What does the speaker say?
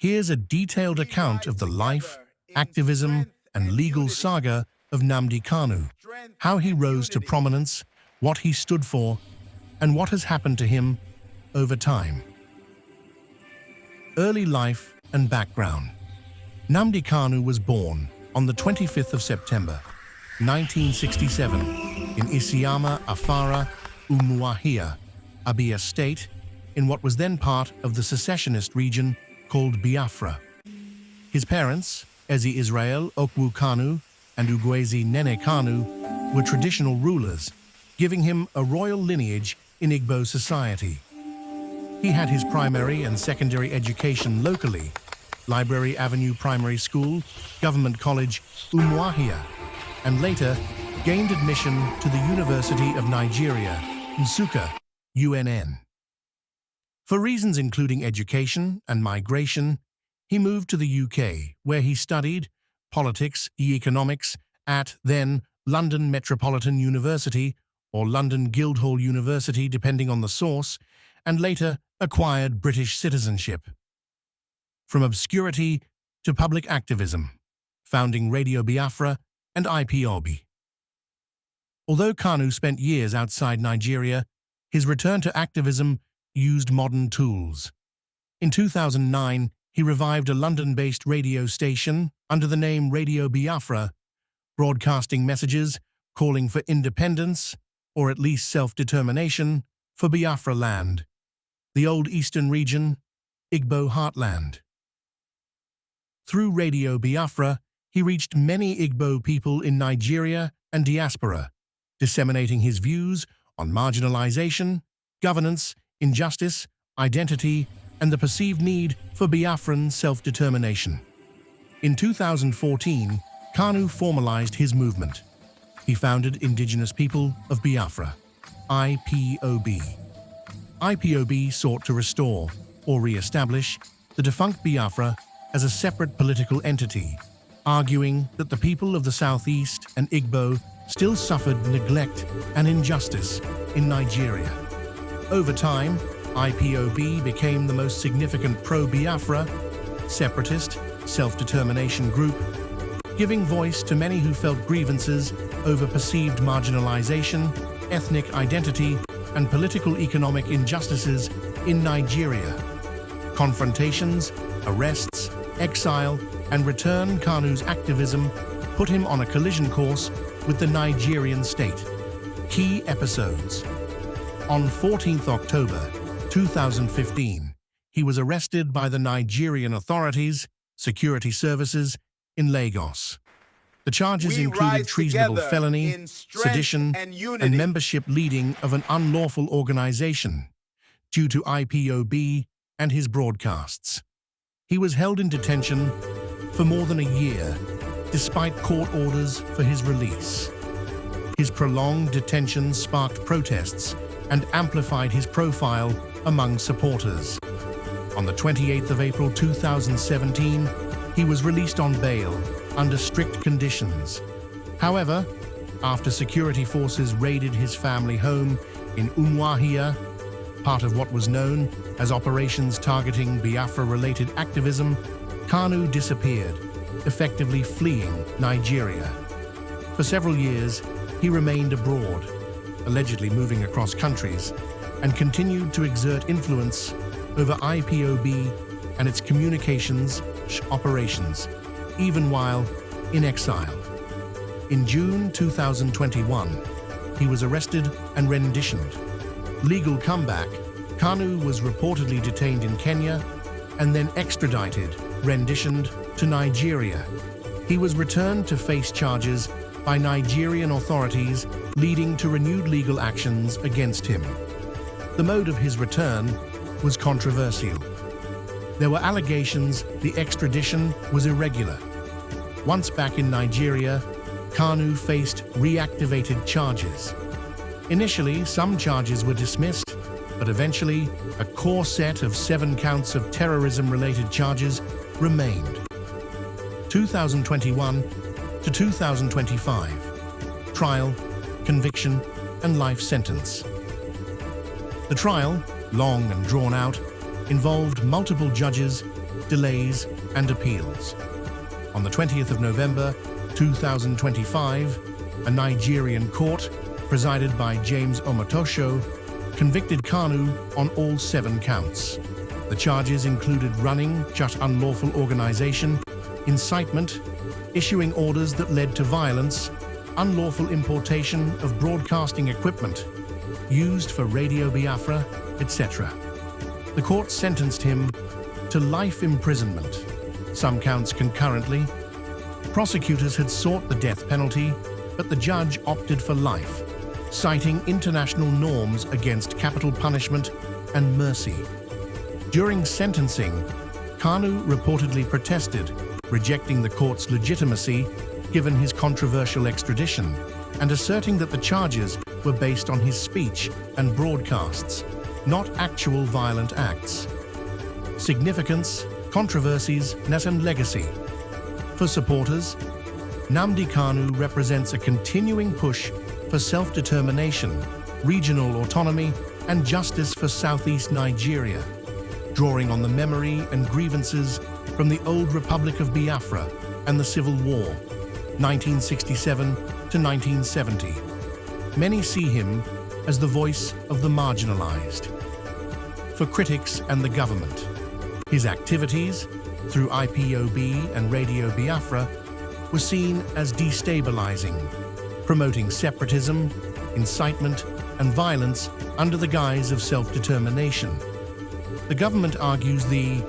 Here's a detailed account of the life, activism, and legal saga of Nnamdi Kanu, how he rose to prominence, what he stood for, and what has happened to him over time. Early life and background. Nnamdi Kanu was born on the 25th of September, 1967, in Isiama Afara, Umuahia, Abia State, in what was then part of the secessionist region called Biafra. His parents, Ezi Israel Okwu Kanu and Ugwuezi Nene Kanu, were traditional rulers, giving him a royal lineage in Igbo society. He had his primary and secondary education locally, Library Avenue Primary School, Government College, Umuahia, and later gained admission to the University of Nigeria, Nsukka, UNN. For reasons including education and migration, he moved to the UK, where he studied politics and economics at then London Metropolitan University or London Guildhall University, depending on the source, and later acquired British citizenship. From obscurity to public activism, founding Radio Biafra and IPOB. Although Kanu spent years outside Nigeria, his return to activism used modern tools. In 2009, he revived a London-based radio station under the name Radio Biafra, broadcasting messages calling for independence, or at least self-determination, for Biafra land, the old eastern region, Igbo heartland. Through Radio Biafra, he reached many Igbo people in Nigeria and diaspora, disseminating his views on marginalization, governance, injustice, identity, and the perceived need for Biafran self-determination. In 2014, Kanu formalized his movement. He founded Indigenous People of Biafra, IPOB. IPOB sought to restore or re-establish the defunct Biafra as a separate political entity, arguing that the people of the Southeast and Igbo still suffered neglect and injustice in Nigeria. Over time, IPOB became the most significant pro-Biafra, separatist, self-determination group, giving voice to many who felt grievances over perceived marginalization, ethnic identity, and political economic injustices in Nigeria. Confrontations, arrests, exile, and return. Kanu's activism put him on a collision course with the Nigerian state. Key episodes. On 14th October 2015, he was arrested by the Nigerian authorities, security services, in Lagos. The charges included treasonable felony, sedition, and membership leading of an unlawful organization due to IPOB and his broadcasts. He was held in detention for more than a year, despite court orders for his release. His prolonged detention sparked protests and amplified his profile among supporters. On the 28th of April 2017, he was released on bail under strict conditions. However, after security forces raided his family home in Umuahia, part of what was known as operations targeting Biafra-related activism, Kanu disappeared, effectively fleeing Nigeria. For several years, he remained abroad, allegedly moving across countries, and continued to exert influence over IPOB and its communications operations, even while in exile. In June 2021, he was arrested and renditioned. Legal comeback. Kanu was reportedly detained in Kenya and then extradited, renditioned to Nigeria. He was returned to face charges by Nigerian authorities, leading to renewed legal actions against him. The mode of his return was controversial. There were allegations the extradition was irregular. Once back in Nigeria, Kanu faced reactivated charges. Initially, some charges were dismissed, but eventually, a core set of 7 counts of terrorism-related charges remained. 2021 to 2025. Trial, conviction, and life sentence. The trial, long and drawn out, involved multiple judges, delays, and appeals. On the 20th of November 2025, a Nigerian court, presided by James Omotosho, convicted Kanu on all 7 counts. The charges included running just unlawful organization, incitement, issuing orders that led to violence, unlawful importation of broadcasting equipment used for Radio Biafra, etc. The court sentenced him to life imprisonment, some counts concurrently. Prosecutors had sought the death penalty, but the judge opted for life, citing international norms against capital punishment and mercy. During sentencing, Kanu reportedly protested, rejecting the court's legitimacy given his controversial extradition, and asserting that the charges were based on his speech and broadcasts, not actual violent acts. Significance, controversies, and legacy. For supporters, Nnamdi Kanu represents a continuing push for self-determination, regional autonomy, and justice for Southeast Nigeria, drawing on the memory and grievances from the old Republic of Biafra and the Civil War, 1967 to 1970. Many see him as the voice of the marginalized. For critics and the government, his activities through IPOB and Radio Biafra were seen as destabilizing, promoting separatism, incitement, and violence under the guise of self-determination. The government argues the